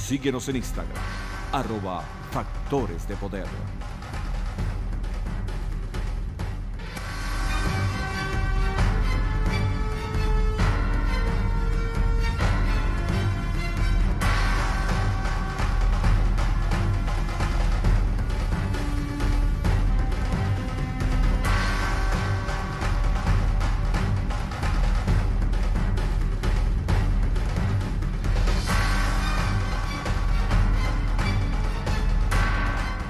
Síguenos en Instagram, @Factores de Poder.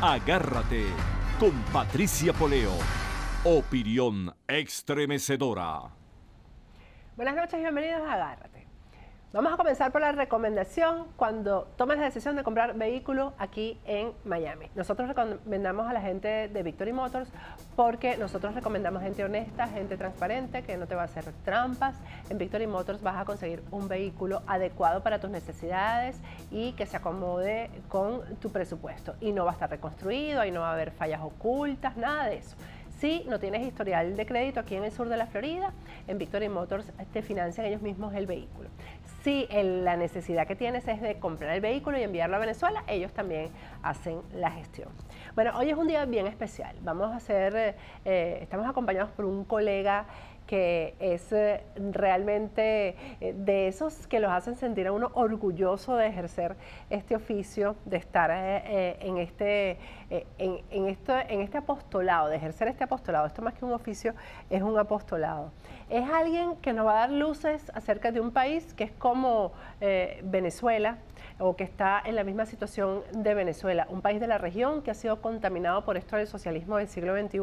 Agárrate con Patricia Poleo. Opinión estremecedora. Buenas noches y bienvenidos a Agárrate. Vamos a comenzar por la recomendación cuando tomes la decisión de comprar vehículo aquí en Miami. Nosotros recomendamos a la gente de Victory Motors porque nosotros recomendamos gente honesta, gente transparente, que no te va a hacer trampas. En Victory Motors vas a conseguir un vehículo adecuado para tus necesidades y que se acomode con tu presupuesto. Y no va a estar reconstruido, ahí no va a haber fallas ocultas, nada de eso. Si no tienes historial de crédito aquí en el sur de la Florida, en Victory Motors te financian ellos mismos el vehículo. Si la necesidad que tienes es de comprar el vehículo y enviarlo a Venezuela, ellos también hacen la gestión. Bueno, hoy es un día bien especial. Estamos acompañados por un colega que es realmente de esos que los hacen sentir a uno orgulloso de ejercer este oficio, de estar en este apostolado, de ejercer este apostolado. Esto más que un oficio, es un apostolado. Es alguien que nos va a dar luces acerca de un país que es como Venezuela, o que está en la misma situación de Venezuela, un país de la región que ha sido contaminado por esto del socialismo del siglo XXI,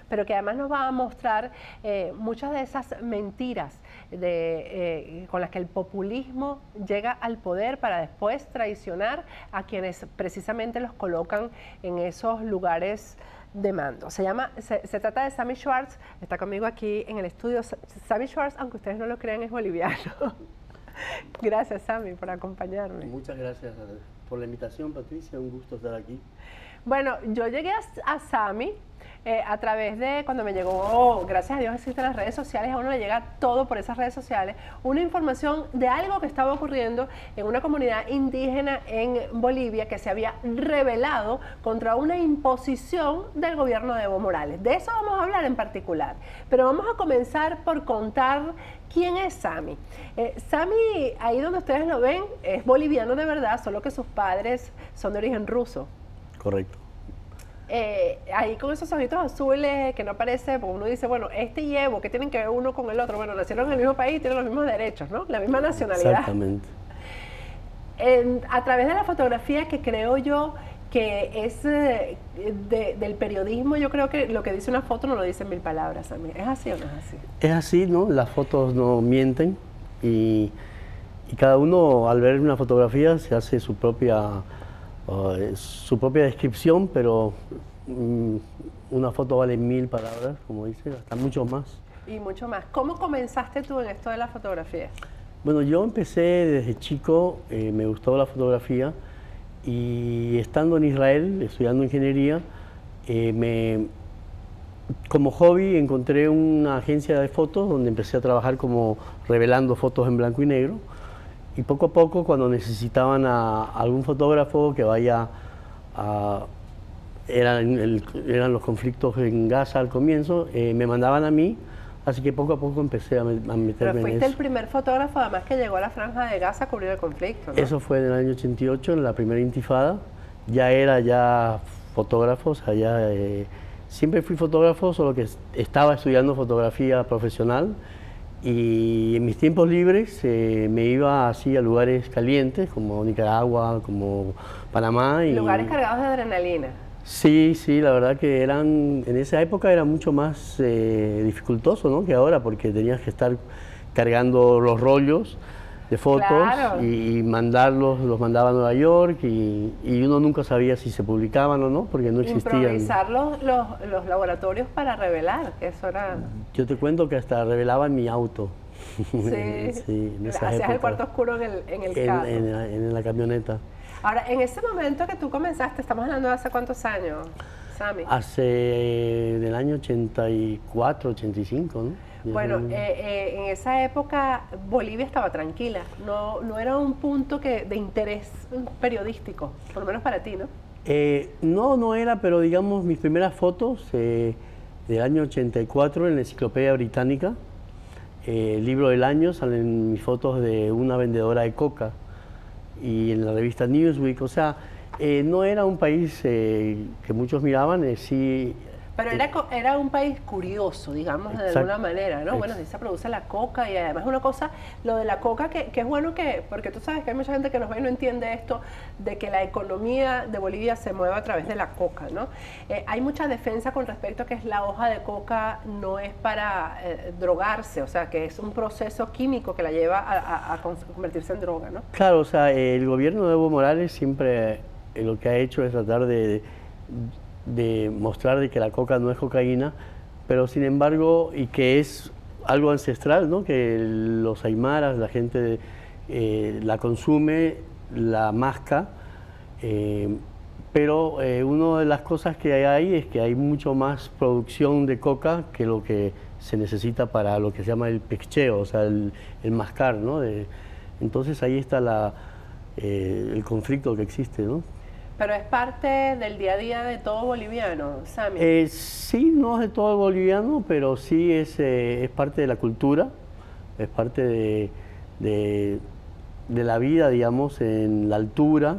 pero que además nos va a mostrar muchas de esas mentiras con las que el populismo llega al poder para después traicionar a quienes precisamente los colocan en esos lugares de mando. Se trata de Sammy Schwartz, está conmigo aquí en el estudio. Sammy Schwartz, aunque ustedes no lo crean, es boliviano. Gracias, Sammy, por acompañarme. Muchas gracias por la invitación, Patricia. Un gusto estar aquí. Bueno, yo llegué a Sammy a través de, cuando me llegó, gracias a Dios existen las redes sociales, a uno le llega todo por esas redes sociales, una información de algo que estaba ocurriendo en una comunidad indígena en Bolivia que se había rebelado contra una imposición del gobierno de Evo Morales. De eso vamos a hablar en particular, pero vamos a comenzar por contar quién es Sammy. Sammy, ahí donde ustedes lo ven, es boliviano de verdad, solo que sus padres son de origen ruso. Correcto. Ahí con esos ojitos azules que no parece, porque uno dice, bueno, este y Evo, ¿qué tienen que ver uno con el otro? Bueno, nacieron en el mismo país, tienen los mismos derechos, ¿no? La misma nacionalidad. Exactamente. A través de la fotografía que creo yo que es del periodismo, yo creo que lo que dice una foto no lo dicen 1000 palabras. ¿Es así o no es así? Es así, ¿no? Las fotos no mienten y cada uno al ver una fotografía se hace su propia descripción, pero una foto vale 1000 palabras, como dice, hasta mucho más. Y mucho más. ¿Cómo comenzaste tú en esto de la fotografía? Bueno, yo empecé desde chico, me gustó la fotografía y estando en Israel, estudiando ingeniería, como hobby encontré una agencia de fotos donde empecé a trabajar como revelando fotos en blanco y negro. Y poco a poco, cuando necesitaban a algún fotógrafo que vaya a... Eran los conflictos en Gaza al comienzo, me mandaban a mí, así que poco a poco empecé a meterme en eso. Pero fuiste el primer fotógrafo además que llegó a la franja de Gaza a cubrir el conflicto, ¿no? Eso fue en el año 88, en la primera intifada. Ya era fotógrafo, o sea, siempre fui fotógrafo, solo que estaba estudiando fotografía profesional. Y en mis tiempos libres me iba así a lugares calientes, como Nicaragua, como Panamá. Lugares cargados de adrenalina. Sí, la verdad que en esa época era mucho más dificultoso, ¿no?, que ahora, porque tenías que estar cargando los rollos de fotos, claro, y los mandaba a Nueva York y uno nunca sabía si se publicaban o no, porque no existían. Improvisar los laboratorios para revelar, eso era... Yo te cuento que hasta revelaban mi auto. Sí, sí, en esa hacías época, el cuarto oscuro en el carro. En la camioneta. Ahora, en ese momento que tú comenzaste, estamos hablando de hace cuántos años, Sammy. Del año 84, 85, ¿no? Bueno, en esa época Bolivia estaba tranquila, no era un punto de interés periodístico, por lo menos para ti, ¿no? No era, pero digamos mis primeras fotos del año 84 en la Enciclopedia Británica, libro del año, salen mis fotos de una vendedora de coca y en la revista Newsweek, o sea, no era un país que muchos miraban, sí. Pero era un país curioso, digamos, de alguna manera, ¿no? Bueno, sí se produce la coca y además una cosa, lo de la coca que es bueno porque tú sabes que hay mucha gente que nos ve y no entiende esto, de que la economía de Bolivia se mueve a través de la coca, ¿no? Hay mucha defensa con respecto a que la hoja de coca no es para drogarse, o sea, que es un proceso químico que la lleva a convertirse en droga, ¿no? Claro, o sea, el gobierno de Evo Morales siempre lo que ha hecho es tratar de mostrar de que la coca no es cocaína, pero sin embargo, y que es algo ancestral, ¿no? Que los aymaras, la gente la consume, la masca, pero una de las cosas que hay es que hay mucho más producción de coca que lo que se necesita para lo que se llama el pecheo, o sea, el mascar, ¿no? Entonces ahí está el conflicto que existe, ¿no? Pero es parte del día a día de todo boliviano, Sammy. Sí, no es de todo boliviano, pero sí es parte de la cultura, es parte de la vida, digamos, en la altura.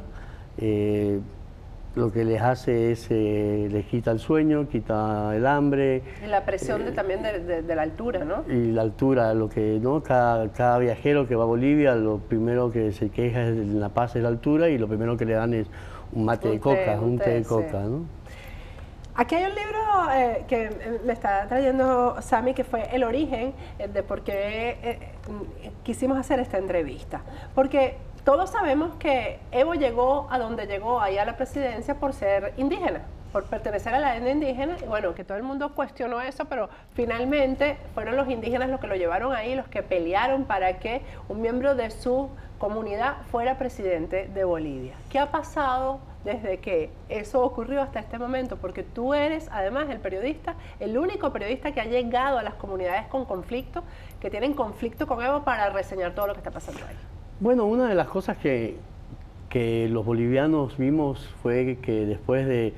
Lo que les hace es, les quita el sueño, quita el hambre. Y la presión también de la altura, ¿no? Y la altura, lo que, ¿no? Cada viajero que va a Bolivia, lo primero que se queja es en La Paz es la altura y lo primero que le dan es un mate de coca, un té de coca, ¿no? Aquí hay un libro que me está trayendo Sammy, que fue el origen de por qué quisimos hacer esta entrevista. Porque todos sabemos que Evo llegó a donde llegó, ahí a la presidencia, por ser indígena, por pertenecer a la etnia indígena, y bueno, que todo el mundo cuestionó eso, pero finalmente fueron los indígenas los que lo llevaron ahí, los que pelearon para que un miembro de su comunidad fuera presidente de Bolivia. ¿Qué ha pasado desde que eso ocurrió hasta este momento? Porque tú eres, además, el periodista, el único periodista que ha llegado a las comunidades con conflicto, que tienen conflicto con Evo, para reseñar todo lo que está pasando ahí. Bueno, una de las cosas que los bolivianos vimos fue que después de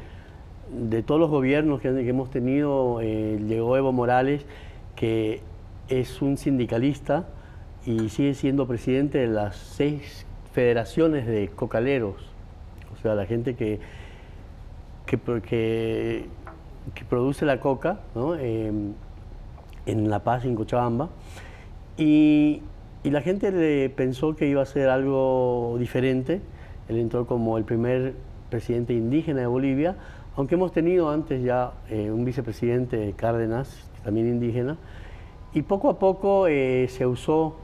todos los gobiernos que hemos tenido, llegó Evo Morales, que es un sindicalista y sigue siendo presidente de las 6 federaciones de cocaleros, o sea, la gente que produce la coca, ¿no? En La Paz, en Cochabamba, y la gente le pensó que iba a ser algo diferente. Él entró como el primer presidente indígena de Bolivia, aunque hemos tenido antes ya un vicepresidente, Cárdenas, también indígena, y poco a poco se usó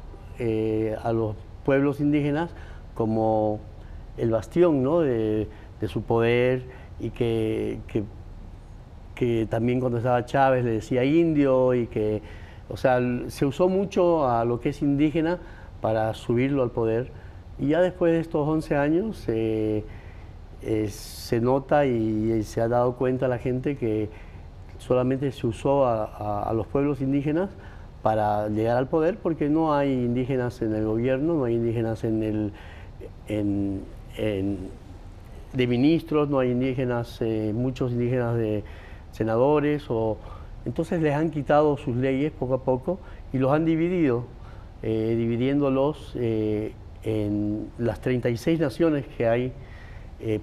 a los pueblos indígenas como el bastión, ¿no? de su poder, y que también cuando estaba Chávez le decía indio, y que, o sea, se usó mucho a lo que es indígena para subirlo al poder. Y ya después de estos 11 años se nota y se ha dado cuenta la gente que solamente se usó a los pueblos indígenas para llegar al poder, porque no hay indígenas en el gobierno, no hay indígenas de ministros, no hay indígenas, muchos indígenas de senadores, entonces les han quitado sus leyes poco a poco y los han dividido, dividiéndolos en las 36 naciones que hay.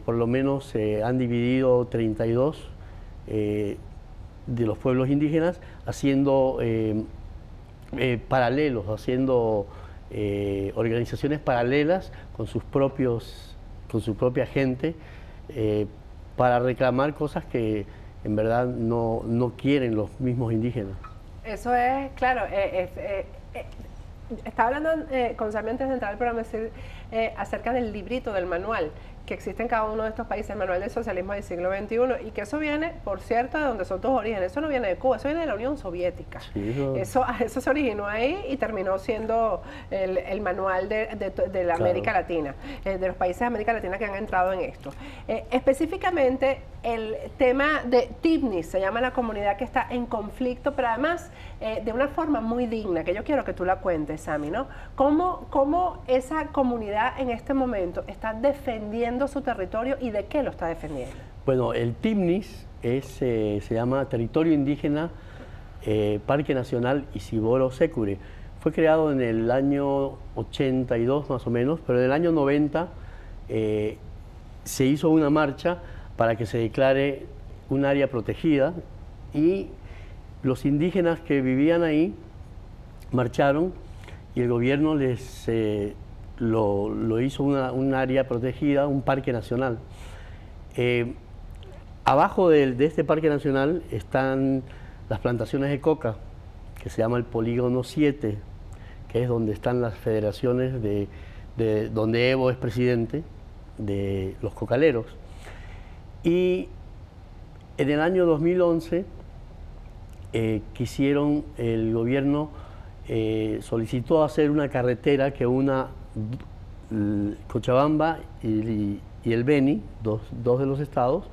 Por lo menos han dividido 32 de los pueblos indígenas, haciendo paralelos, haciendo organizaciones paralelas con su propia gente, para reclamar cosas que en verdad no quieren los mismos indígenas. Eso es, claro, estaba hablando con Sammy antes de entrar al programa acerca del librito, del manual que existe en cada uno de estos países, el manual del socialismo del siglo XXI, y que eso viene, por cierto, de donde son tus orígenes. Eso no viene de Cuba, eso viene de la Unión Soviética. Sí, eso se originó ahí y terminó siendo el manual de la América Latina, de los países de América Latina que han entrado en esto. Específicamente, el tema de Tibnis, se llama la comunidad que está en conflicto, pero además de una forma muy digna, que yo quiero que tú la cuentes, Sammy, ¿no? ¿Cómo esa comunidad en este momento está defendiendo su territorio y de qué lo está defendiendo? Bueno, el Tibnis se llama Territorio Indígena Parque Nacional Isiboro Sécure. Fue creado en el año 82 más o menos, pero en el año 90 se hizo una marcha para que se declare un área protegida y los indígenas que vivían ahí marcharon y el gobierno lo hizo un área protegida, un parque nacional. Abajo de este parque nacional están las plantaciones de coca, que se llama el Polígono 7, que es donde están las federaciones donde Evo es presidente de los cocaleros. Y en el año 2011 el gobierno solicitó hacer una carretera que una Cochabamba y el Beni, dos de los estados,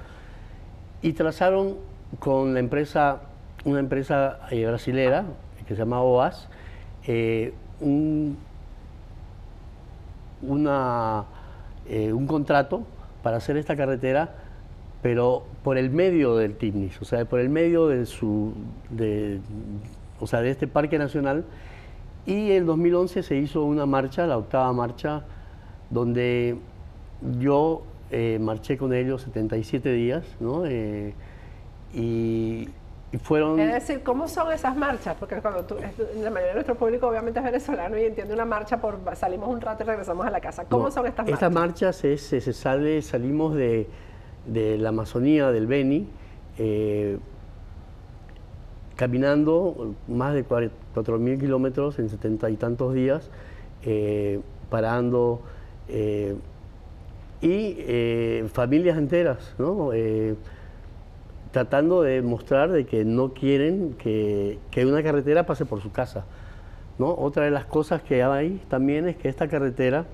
y trazaron con una empresa brasilera que se llama OAS un contrato para hacer esta carretera, pero por el medio del Tibnis, o sea, por el medio de este parque nacional. Y en 2011 se hizo una marcha, la 8ª marcha, donde yo marché con ellos 77 días, ¿no? Y fueron... Es decir, ¿cómo son esas marchas? Porque cuando la mayoría de nuestro público obviamente es venezolano y entiende una marcha salimos un rato y regresamos a la casa. ¿Cómo son estas marchas? Estas marchas salimos de la Amazonía, del Beni, caminando más de 4.000 kilómetros en 70 y tantos días, parando, y familias enteras, ¿no? Tratando de mostrar de que no quieren que una carretera pase por su casa, ¿no? Otra de las cosas que hay también es que esta carretera,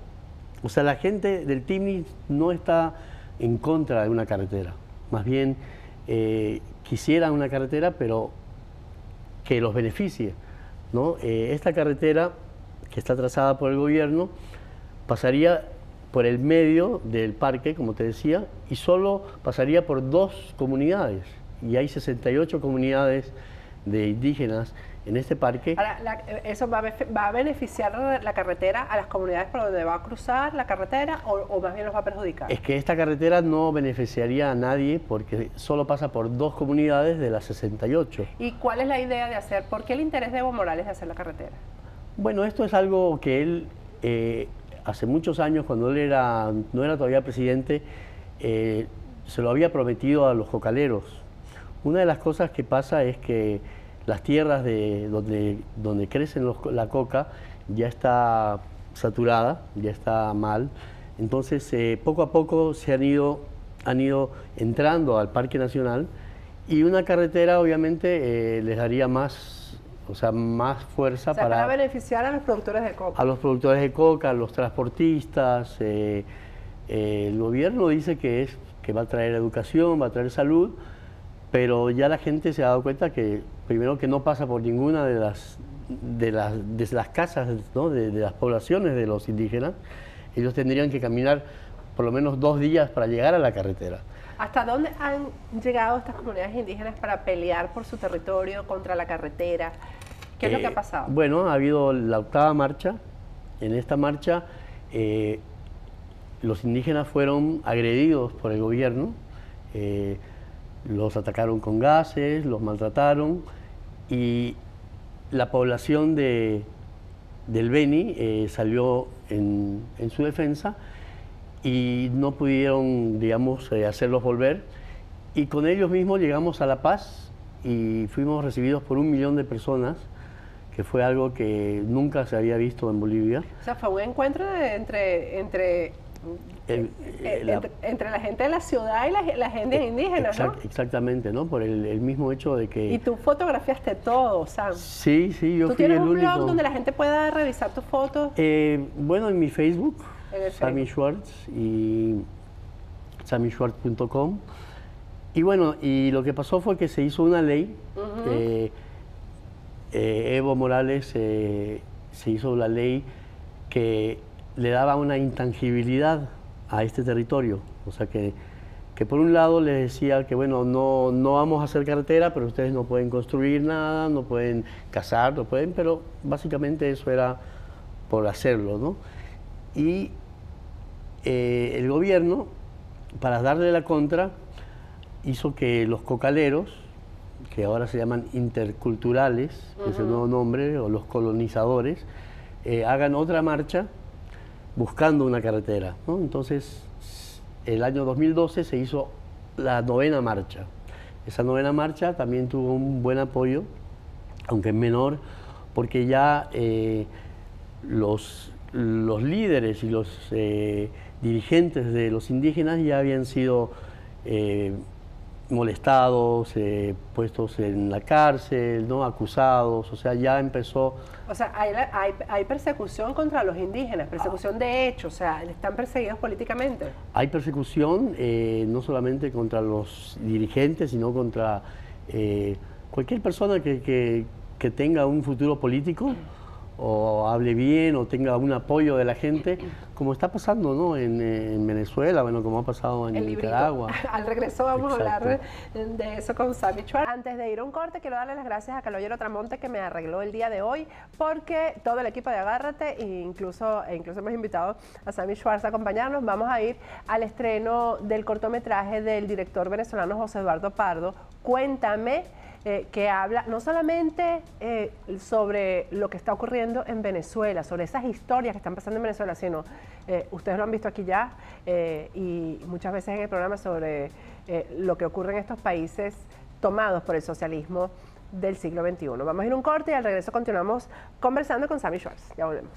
o sea, la gente del Tibnis no está en contra de una carretera, más bien quisieran una carretera, pero que los beneficie, ¿no? Esta carretera, que está trazada por el gobierno, pasaría por el medio del parque, como te decía, y solo pasaría por 2 comunidades, y hay 68 comunidades de indígenas en este parque. Ahora, ¿eso va a beneficiar la carretera a las comunidades por donde va a cruzar la carretera o más bien los va a perjudicar? Es que esta carretera no beneficiaría a nadie porque solo pasa por 2 comunidades de las 68. ¿Y cuál es la idea de hacer? ¿Por qué el interés de Evo Morales de hacer la carretera? Bueno, esto es algo que él hace muchos años, cuando él no era todavía presidente, se lo había prometido a los cocaleros. Una de las cosas que pasa es que las tierras donde crecen la coca ya está saturada, ya está mal. Entonces, poco a poco han ido entrando al Parque Nacional y una carretera obviamente les daría más fuerza para beneficiar a los productores de coca. A los productores de coca, a los transportistas. El gobierno dice que va a traer educación, va a traer salud, pero ya la gente se ha dado cuenta que primero que no pasa por ninguna de las casas, ¿no? de las poblaciones de los indígenas. Ellos tendrían que caminar por lo menos 2 días para llegar a la carretera. ¿Hasta dónde han llegado estas comunidades indígenas para pelear por su territorio contra la carretera? ¿Qué es lo que ha pasado? Bueno, ha habido la 8ª marcha. En esta marcha los indígenas fueron agredidos por el gobierno. Los atacaron con gases, los maltrataron y la población del Beni salió en su defensa y no pudieron, digamos, hacerlos volver, y con ellos mismos llegamos a La Paz y fuimos recibidos por 1 millón de personas que fue algo que nunca se había visto en Bolivia. O sea, fue un encuentro entre la gente de la ciudad y la gente indígena, ¿no? Exactamente, ¿no? Por el mismo hecho de que... Y tú fotografiaste todo, Sam. Sí, yo ¿Tú fui el único... tienes un blog donde la gente pueda revisar tus fotos? Bueno, en mi Facebook, En Sammy Schwartz, y sammyschwartz.com. Y bueno, y lo que pasó fue que se hizo una ley. Evo Morales se hizo la ley que le daba una intangibilidad a este territorio. O sea que por un lado les decía que bueno, no vamos a hacer carretera, pero ustedes no pueden construir nada, no pueden cazar, no pueden, pero básicamente eso era por hacerlo, ¿no? Y el gobierno, para darle la contra, hizo que los cocaleros, que ahora se llaman interculturales, es el nuevo nombre, o los colonizadores, hagan otra marcha buscando una carretera, ¿no? Entonces, el año 2012 se hizo la 9ª marcha. Esa 9ª marcha también tuvo un buen apoyo, aunque menor, porque ya los líderes y los dirigentes de los indígenas ya habían sido molestados, puestos en la cárcel, ¿no? Acusados, o sea, ya empezó... O sea, hay persecución contra los indígenas, persecución de hecho, o sea, están perseguidos políticamente. Hay persecución no solamente contra los dirigentes, sino contra cualquier persona que tenga un futuro político, o hable bien, o tenga un apoyo de la gente, como está pasando, ¿no? en Venezuela, bueno, como ha pasado en Nicaragua. Al regreso vamos a hablar de eso con Sammy Schwartz. Antes de ir a un corte, quiero darle las gracias a Calogero Tramonte, que me arregló el día de hoy, porque todo el equipo de Agárrate, incluso hemos invitado a Sammy Schwartz a acompañarnos. Vamos a ir al estreno del cortometraje del director venezolano José Eduardo Pardo, Cuéntame, que habla no solamente sobre lo que está ocurriendo en Venezuela, sobre esas historias que están pasando en Venezuela, sino, ustedes lo han visto aquí ya, y muchas veces en el programa, sobre lo que ocurre en estos países tomados por el socialismo del siglo XXI. Vamos a ir a un corte y al regreso continuamos conversando con Sammy Schwartz. Ya volvemos.